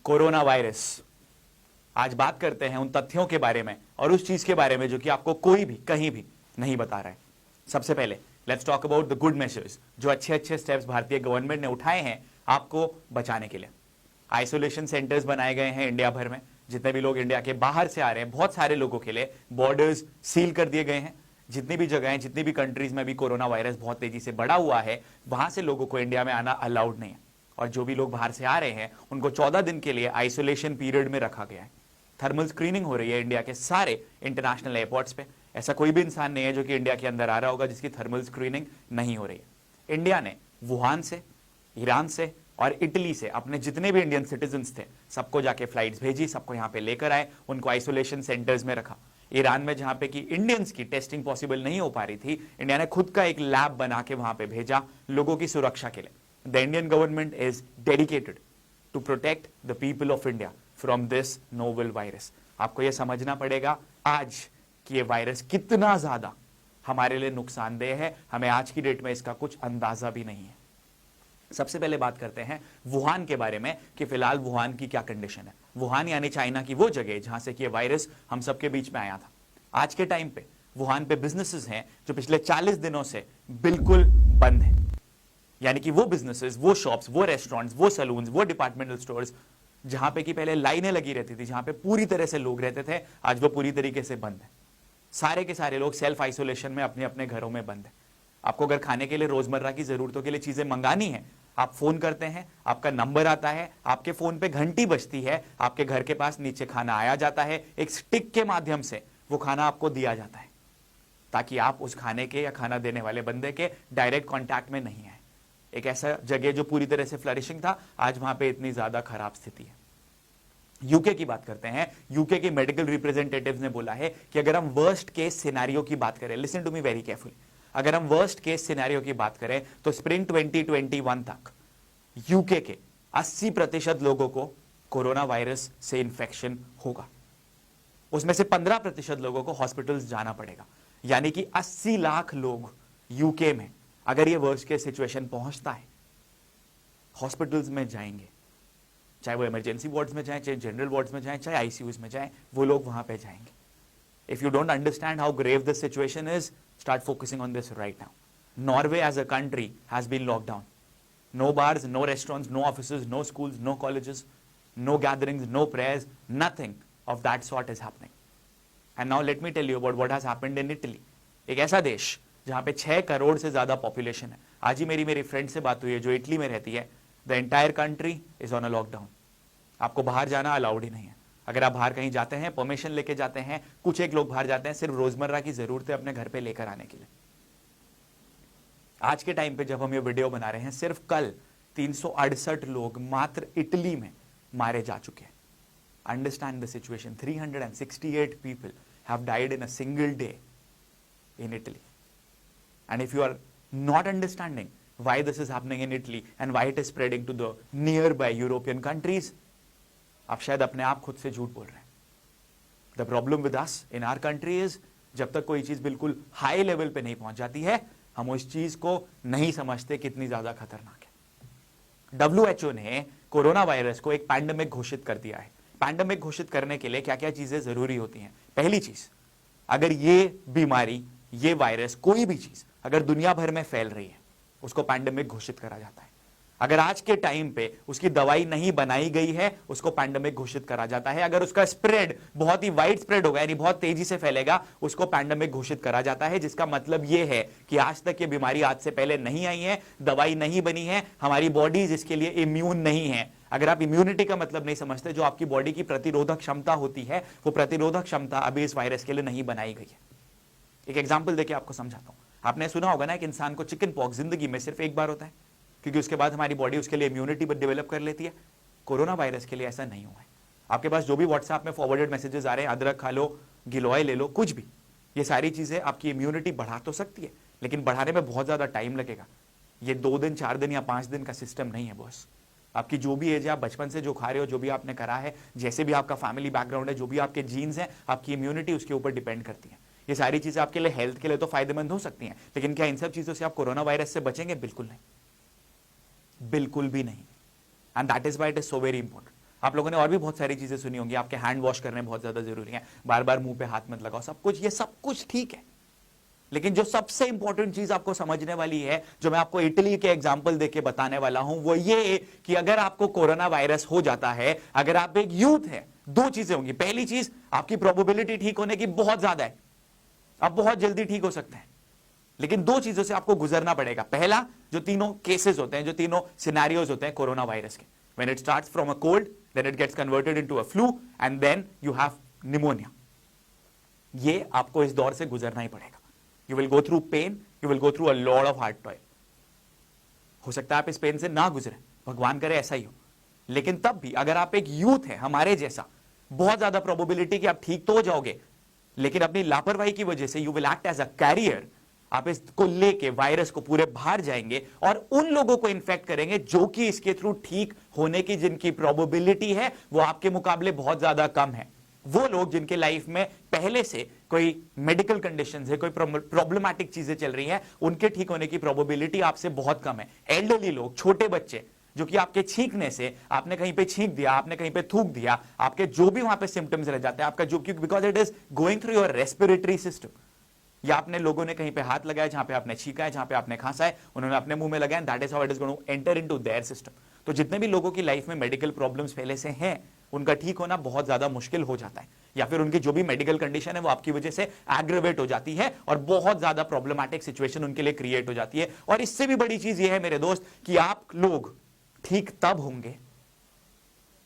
Corona virus. आज बात करते हैं उन तथ्यों के बारे में और उस चीज के बारे में जो कि आपको कोई भी कहीं भी नहीं बता रहा है। सबसे पहले let's talk about the good measures, जो अच्छे अच्छे स्टेप्स भारतीय गवर्नमेंट ने उठाए हैं आपको बचाने के लिए। आइसोलेशन सेंटर्स बनाए गए हैं इंडिया भर में। जितने भी लोग इंडिया के बाहर से आ रहे हैं, बहुत सारे लोगों के लिए बॉर्डर्स सील कर दिए गए हैं। जितनी भी जगहें, जितनी भी कंट्रीज में भी कोरोना वायरस बहुत तेजी से बढ़ा हुआ है, वहां से लोगों को इंडिया में आना अलाउड नहीं है। और जो भी लोग बाहर से आ रहे हैं उनको 14 दिन के लिए आइसोलेशन पीरियड में रखा गया है। थर्मल स्क्रीनिंग हो रही है इंडिया के सारे इंटरनेशनल एयरपोर्ट्स पे। ऐसा कोई भी इंसान नहीं है जो कि इंडिया के अंदर आ रहा होगा जिसकी थर्मल स्क्रीनिंग नहीं हो रही है। इंडिया ने वुहान से, ईरान से और इटली से अपने जितने भी इंडियन सिटीजन्स थे सबको जाके फ्लाइट्स भेजी, सबको यहां पे लेकर आए, उनको आइसोलेशन सेंटर्स में रखा। ईरान में जहां पे कि इंडियंस की टेस्टिंग पॉसिबल नहीं हो पा रही थी, इंडिया ने खुद का एक लैब बना के वहां पे भेजा लोगों की सुरक्षा के लिए। The Indian government is dedicated to protect the people of India from this novel virus. आपको यह समझना पड़ेगा आज कि यह वायरस कितना ज्यादा हमारे लिए नुकसानदेह है, हमें आज की डेट में इसका कुछ अंदाजा भी नहीं है। सबसे पहले बात करते हैं वुहान के बारे में कि फिलहाल वुहान की क्या कंडीशन है। वुहान यानी चाइना की वो जगह जहां से कि ये वायरस हम सबके बीच में आया था। आज के टाइम पे वुहान पे बिजनेसेस हैं जो पिछले 40 दिनों से बिल्कुल बंद है। यानी कि वो बिजनेसेस, वो शॉप्स, वो रेस्टोरेंट्स, वो सलून्स, वो डिपार्टमेंटल स्टोर्स जहां पे कि पहले लाइनें लगी रहती थी, जहां पे पूरी तरह से लोग रहते थे, आज वो पूरी तरीके से बंद है। सारे के सारे लोग सेल्फ आइसोलेशन में अपने अपने घरों में बंद है। आपको अगर खाने के लिए रोजमर्रा की जरूरतों के लिए चीजें मंगानी है, आप फोन करते हैं, आपका नंबर आता है, आपके फोन पे घंटी बजती है, आपके घर के पास नीचे खाना आया जाता है, एक स्टिक के माध्यम से वो खाना आपको दिया जाता है ताकि आप उस खाने के या खाना देने वाले बंदे के डायरेक्ट कांटेक्ट में नहीं आए। एक ऐसा जगह जो पूरी तरह से फ्लरिशिंग था, आज वहां पे इतनी ज्यादा खराब स्थिति है। यूके की बात करते हैं। यूके के मेडिकल रिप्रेजेंटेटिव्स ने बोला है कि अगर हम वर्स्ट केस सिनेरियो की बात करें, listen to me very carefully, अगर हम वर्स्ट केस सिनेरियो की बात करें तो स्प्रिंग 2021 तक यूके के 80% लोगों को कोरोना वायरस से इंफेक्शन होगा। उसमें से 15% लोगों को हॉस्पिटल्स जाना पड़ेगा। यानी कि 80 लाख लोग यूके में, अगर ये वर्स्ट केस सिचुएशन पहुंचता है, हॉस्पिटल्स में जाएंगे। चाहे वो इमरजेंसी वार्ड्स में जाएं, चाहे जनरल वार्ड्स में जाएं, चाहे आईसीयूज में जाएं, वो लोग वहां पे जाएंगे। If you don't understand how grave this situation is, start focusing on this right now. Norway as a country has been locked down. No bars, no restaurants, no offices, no schools, no colleges, no gatherings, no prayers, nothing of that sort is happening. And now let me tell you about what has happened in Italy. एक ऐसा देश जहां पे 6 करोड़ से ज्यादा population है। आज ही मेरी फ्रेंड से बात हुई है जो इटली में रहती है। The entire country is on a lockdown. आपको बाहर जाना अलाउड ही नहीं है। अगर आप बाहर कहीं जाते हैं, परमिशन लेके जाते हैं, कुछ एक लोग बाहर जाते हैं सिर्फ रोजमर्रा की जरूरतें अपने घर पे लेकर आने के लिए। आज के टाइम पे जब हम ये वीडियो बना रहे हैं, सिर्फ कल 368 लोग मात्र इटली में मारे जा चुके हैं। Understand the situation, 368 people have died in a single day in Italy. And if you are not understanding why this is happening in Italy and why it is spreading to the nearby European countries, आप शायद अपने आप खुद से झूठ बोल रहे हैं। The problem with us in our country is, जब तक कोई चीज बिल्कुल हाई लेवल पे नहीं पहुंच जाती है, हम उस चीज को नहीं समझते कितनी ज्यादा खतरनाक है। WHO ने कोरोना वायरस को एक पैंडेमिक घोषित कर दिया है। पैंडेमिक घोषित करने के लिए क्या क्या चीजें जरूरी होती हैं? पहली चीज, अगर ये बीमारी, ये वायरस, कोई भी चीज अगर दुनिया भर में फैल रही है, उसको पैंडेमिक घोषित करा जाता है। अगर आज के टाइम पे उसकी दवाई नहीं बनाई गई है, उसको पैंडेमिक घोषित करा जाता है। अगर उसका स्प्रेड बहुत ही वाइड स्प्रेड होगा, यानी बहुत तेजी से फैलेगा, उसको पैंडेमिक घोषित करा जाता है। जिसका मतलब यह है कि आज तक ये बीमारी आज से पहले नहीं आई है, दवाई नहीं बनी है, हमारी बॉडीज इसके लिए इम्यून नहीं है। अगर आप इम्यूनिटी का मतलब नहीं समझते, जो आपकी बॉडी की प्रतिरोधक क्षमता होती है, वो प्रतिरोधक क्षमता अभी इस वायरस के लिए नहीं बनाई गई है। एक एग्जाम्पल देके आपको समझाता हूं। आपने सुना होगा ना, एक इंसान को चिकन पॉक्स जिंदगी में सिर्फ एक बार होता है, क्योंकि उसके बाद हमारी बॉडी उसके लिए इम्यूनिटी डेवलप कर लेती है। कोरोना वायरस के लिए ऐसा नहीं हुआ है। आपके पास जो भी व्हाट्सएप में फॉरवर्डेड मैसेजेस आ रहे हैं, अदरक खा लो, गिलोय ले लो, कुछ भी, ये सारी चीजें आपकी इम्यूनिटी बढ़ा तो सकती है, लेकिन बढ़ाने में बहुत ज्यादा टाइम लगेगा। ये 2 दिन, 4 दिन या 5 दिन का सिस्टम नहीं है बॉस। आपकी जो भी एज है, आप बचपन से जो खा रहे हो, जो भी आपने करा है, जैसे भी आपका फैमिली बैकग्राउंड है, जो भी आपके जीन्स हैं, आपकी इम्यूनिटी उसके ऊपर डिपेंड करती है। ये सारी चीजें आपके लिए, हेल्थ के लिए तो फायदेमंद हो सकती हैं, लेकिन क्या इन सब चीजों से आप कोरोना वायरस से बचेंगे? बिल्कुल नहीं, बिल्कुल भी नहीं। And that is why it is so very important. आप लोगों ने और भी बहुत सारी चीजें सुनी होंगी, आपके हैंड वॉश करने बहुत ज्यादा जरूरी है, बार बार मुंह पे हाथ मत लगाओ, सब कुछ, ये सब कुछ ठीक है। लेकिन जो सबसे इंपॉर्टेंट चीज आपको समझने वाली है, जो मैं आपको इटली के एग्जांपल देके बताने वाला हूं, वो ये कि अगर आपको कोरोना वायरस हो जाता है, अगर आप एक यूथ है, दो चीजें होंगी। पहली चीज, आपकी प्रोबेबिलिटी ठीक होने की बहुत ज्यादा है, आप बहुत जल्दी ठीक हो सकते हैं। लेकिन दो चीजों से आपको गुजरना पड़ेगा। पहला, जो तीनों केसेस होते हैं, जो तीनों सिनेरियोज होते हैं कोरोना वायरस के, when it starts from a cold, then it gets converted into a flu and then you have pneumonia. ये आपको इस दौर से गुजरना ही पड़ेगा। You will go through pain, you will go through a lot of hard toil. हो सकता है आप इस पेन से ना गुजरे, भगवान करे ऐसा ही हो, लेकिन तब भी अगर आप एक यूथ है हमारे जैसा, बहुत ज्यादा प्रोबेबिलिटी कि आप ठीक तो हो जाओगे, लेकिन अपनी लापरवाही की वजह से you will act as a carrier. आप इसको लेके वायरस को पूरे बाहर जाएंगे और उन लोगों को इन्फेक्ट करेंगे जो कि इसके थ्रू ठीक होने की जिनकी प्रोबेबिलिटी है वो आपके मुकाबले बहुत ज्यादा कम है। वो लोग जिनके लाइफ में पहले से कोई मेडिकल कंडीशंस है, कोई प्रॉब्लमैटिक चीजें चल रही हैं, उनके ठीक होने की प्रोबेबिलिटी आपसे बहुत कम है। एल्डरली लोग, छोटे बच्चे, जो कि आपके छींकने से, आपने कहीं पे छींक दिया, आपने कहीं पे थूक दिया, आपके जो भी वहां पे सिम्टम्स रह जाते हैं, आपका जो, because it is going through your respiratory system, या आपने लोगों ने कहीं पे हाथ लगाया, जहां पे आपने छींका है, जहां पे आपने खांसा है, उन्होंने अपने मुंह में लगाया, that is how it is going to enter into their system. तो जितने भी लोगों की लाइफ में मेडिकल प्रॉब्लम्स पहले से हैं, उनका ठीक होना बहुत ज्यादा मुश्किल हो जाता है, या फिर उनकी जो भी मेडिकल कंडीशन है वो आपकी वजह से एग्रेवेट हो जाती है और बहुत ज्यादा प्रॉब्लमैटिक सिचुएशन उनके लिए क्रिएट हो जाती है। और इससे भी बड़ी चीज ये है मेरे दोस्त कि आप लोग ठीक तब होंगे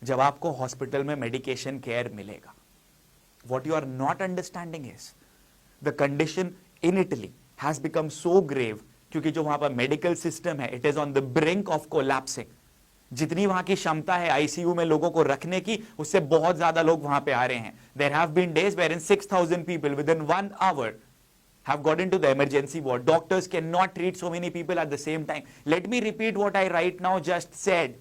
जब आपको हॉस्पिटल में मेडिकेशन केयर मिलेगा। What you are not understanding is the condition in Italy has become so grave, क्योंकि जो वहां पर मेडिकल सिस्टम है, it is on the brink of collapsing. जितनी वहां की क्षमता है आईसीयू में लोगों को रखने की, उससे बहुत ज्यादा लोग वहां पे आ रहे हैं। There have been days wherein 6000 people within 1 hour have got into the emergency ward. Doctors cannot treat so many people at the same time. Let me repeat what I right now just said.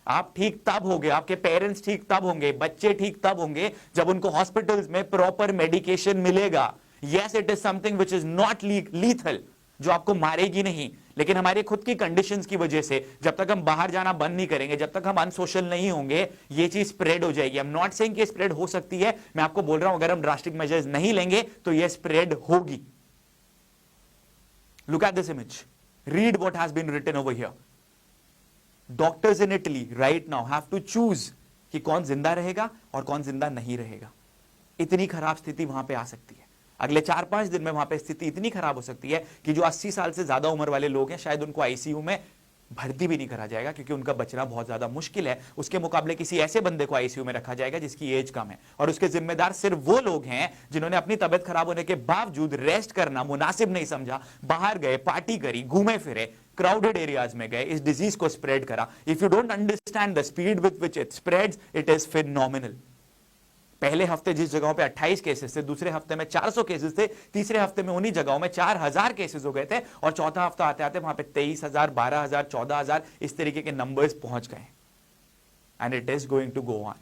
आप ठीक तब होंगे, आपके parents ठीक तब होंगे, बच्चे ठीक तब होंगे जब उनको हॉस्पिटल्स में प्रॉपर मेडिकेशन मिलेगा। Yes, it is something which is not lethal, जो आपको मारेगी नहीं, लेकिन हमारी खुद की कंडीशंस की वजह से जब तक हम बाहर जाना बंद नहीं करेंगे, जब तक हम अनसोशल नहीं होंगे, ये चीज स्प्रेड हो जाएगी। आई एम नॉट सेइंग कि स्प्रेड हो सकती है, मैं आपको बोल रहा हूं अगर हम ड्रास्टिक मेजर्स नहीं लेंगे तो ये स्प्रेड होगी। Look at this image. Read what has been written over here. Doctors in Italy right now have to choose कि कौन जिंदा रहेगा और कौन जिंदा नहीं रहेगा। इतनी खराब स्थिति वहां पे आ सकती है। अगले 4-5 दिन में वहां पे स्थिति इतनी खराब हो सकती है कि जो 80 साल से ज्यादा उम्र वाले लोग हैं, शायद उनको आईसीयू में भर्ती भी नहीं करा जाएगा, क्योंकि उनका बचना बहुत ज्यादा मुश्किल है। उसके मुकाबले किसी ऐसे बंदे को आईसीयू में रखा जाएगा जिसकी एज कम है, और उसके जिम्मेदार सिर्फ वो लोग हैं जिन्होंने अपनी तबियत खराब होने के बावजूद रेस्ट करना मुनासिब नहीं समझा, बाहर गए, पार्टी करी, घूमे फिरे, क्राउडेड एरियाज में गए, इस डिजीज को स्प्रेड करा। If you don't understand the speed with which it spreads, it is phenomenal. पहले हफ्ते जिस जगहों पे 28 केसेस थे, दूसरे हफ्ते में 400 केसेस थे, तीसरे हफ्ते में उन्हीं जगहों में 4000 केसेस हो गए थे, और चौथा हफ्ता आते आते वहां पे 23,000, 12,000, 14,000 इस तरीके के नंबर्स पहुंच गए। And it is going to go on.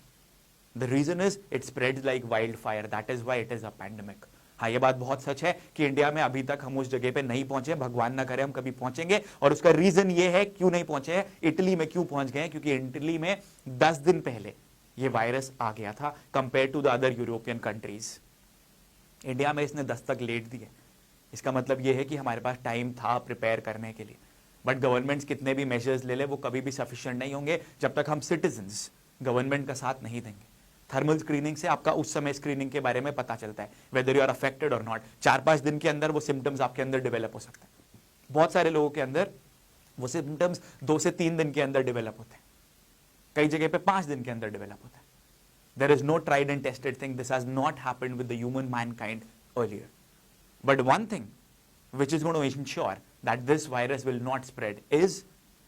The reason is it spreads like wildfire, that is why it is a pandemic. हाँ, ये बात बहुत सच है कि इंडिया में अभी तक हम उस जगह पे नहीं पहुंचे, भगवान ना करे हम कभी पहुंचेंगे, और उसका रीजन ये है क्यों नहीं पहुंचे हैं, इटली में क्यों पहुंच गए, क्योंकि इटली में 10 दिन पहले ये वायरस आ गया था compare to the other European countries. India में इसने दस्तक लेट दी है। इसका मतलब यह है कि हमारे पास टाइम था प्रिपेयर करने के लिए, बट गवर्नमेंट्स कितने भी मेजर्स ले ले वो कभी भी सफिशिएंट नहीं होंगे जब तक हम सिटीजन्स गवर्नमेंट का साथ नहीं देंगे। थर्मल स्क्रीनिंग से आपका उस समय स्क्रीनिंग के बारे में पता चलता है वेदर यू आर अफेक्टेड और नॉट। 4-5 दिन के अंदर वो सिम्टम्स आपके अंदर डेवलप हो सकते हैं। बहुत सारे लोगों के अंदर वो सिम्टम्स 2 से 3 दिन के अंदर डेवलप होते हैं, कई जगह पे 5 दिन के अंदर डेवलप होता है। There is no tried and tested thing. This has not happened with the human mankind earlier. But one thing which is going to ensure that this virus will not spread is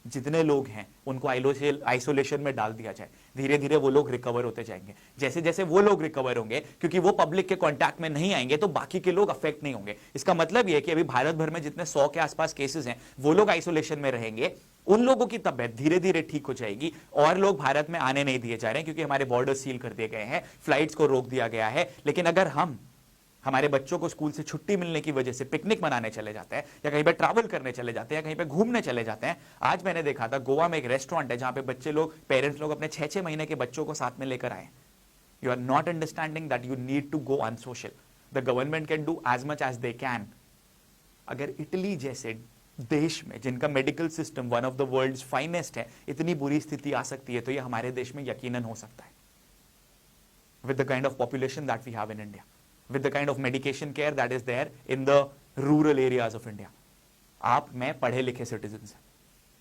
जितने लोग हैं उनको isolation में डाल दिया जाए। धीरे धीरे वो लोग रिकवर होते जाएंगे। जैसे जैसे वो लोग रिकवर होंगे, क्योंकि वो पब्लिक के कांटेक्ट में नहीं आएंगे, तो बाकी के लोग अफेक्ट नहीं होंगे। इसका मतलब ये है कि अभी भारत भर में जितने 100 के आसपास केसेस हैं, वो लोग आइसोलेशन में रहेंगे, उन लोगों की तबियत धीरे धीरे ठीक हो जाएगी, और लोग भारत में आने नहीं दिए जा रहे हैं, क्योंकि हमारे बॉर्डर सील कर दिए गए हैं, फ्लाइट्स को रोक दिया गया है। लेकिन अगर हम हमारे बच्चों को स्कूल से छुट्टी मिलने की वजह से पिकनिक मनाने चले जाते हैं, या कहीं पे ट्रैवल करने चले जाते हैं, या कहीं पे घूमने चले जाते हैं। आज मैंने देखा था गोवा में एक रेस्टोरेंट है जहां पे बच्चे लोग, पेरेंट्स लोग अपने 6-6 महीने के बच्चों को साथ में लेकर आए। You are not understanding that you need to go unsocial. The government can do as much as they can. अगर इटली जैसे देश में, जिनका medical system one of the world's finest है, इतनी बुरी स्थिति आ सकती है, तो ये हमारे देश में यकीनन हो सकता है। with the kind of population that we have in India, with the kind of medication care that is there in the rural areas of India. आप मैं पढ़े लिखे citizens हैं.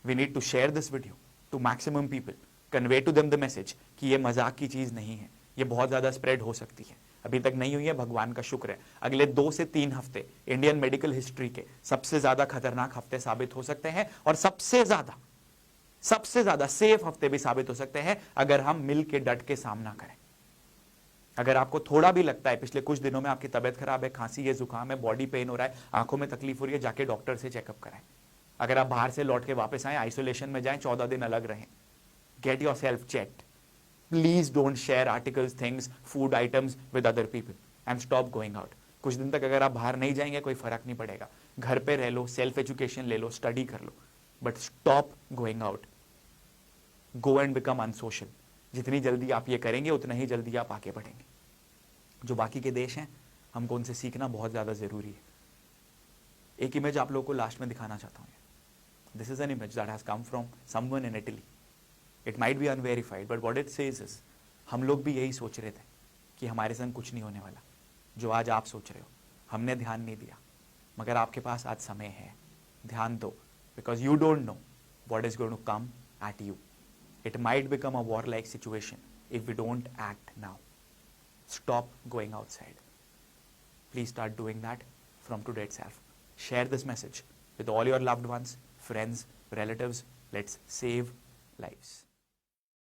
We need to share this video to maximum people, convey to them the message कि ये मजाक की चीज नहीं है, ये बहुत ज्यादा स्प्रेड हो सकती है। अभी तक नहीं हुई है, भगवान का शुक्र है। अगले 2 से 3 हफ्ते इंडियन मेडिकल हिस्ट्री के सबसे ज्यादा खतरनाक हफ्ते साबित हो सकते हैं, और सबसे ज्यादा सेफ हफ्ते भी साबित हो सकते हैं अगर हम मिल के डट के सामना करें। अगर आपको थोड़ा भी लगता है पिछले कुछ दिनों में आपकी तबियत खराब है, खांसी है, जुकाम है, बॉडी पेन हो रहा है, आंखों में तकलीफ हो रही है, जाके डॉक्टर से चेकअप कराएं। अगर आप बाहर से लौट के वापस आए, आइसोलेशन में जाएं, 14 दिन अलग रहें, get your self checked. Please don't share articles, things, food items with other people and stop going out. कुछ दिन तक अगर आप बाहर नहीं जाएंगे कोई फर्क नहीं पड़ेगा, घर पे रह लो, सेल्फ एजुकेशन ले लो, स्टडी कर लो, but stop going out. Go and become unsocial. जितनी जल्दी आप ये करेंगे उतना ही जल्दी आप आगे बढ़ेंगे। जो बाकी के देश हैं, हमको उनसे सीखना बहुत ज़्यादा ज़रूरी है। एक इमेज आप लोगों को लास्ट में दिखाना चाहता हूँ। This is an image that has come from someone in Italy. It might be unverified, but what it says is, हम लोग भी यही सोच रहे थे कि हमारे संग कुछ नहीं होने वाला, जो आज आप सोच रहे हो। हमने ध्यान नहीं दिया, मगर आपके पास आज समय है, ध्यान दो, because you don't know what is going to come at you. It might become a war-like situation if we don't act now. Stop going outside. Please start doing that from today itself. Share this message with all your loved ones, friends, relatives. Let's save lives.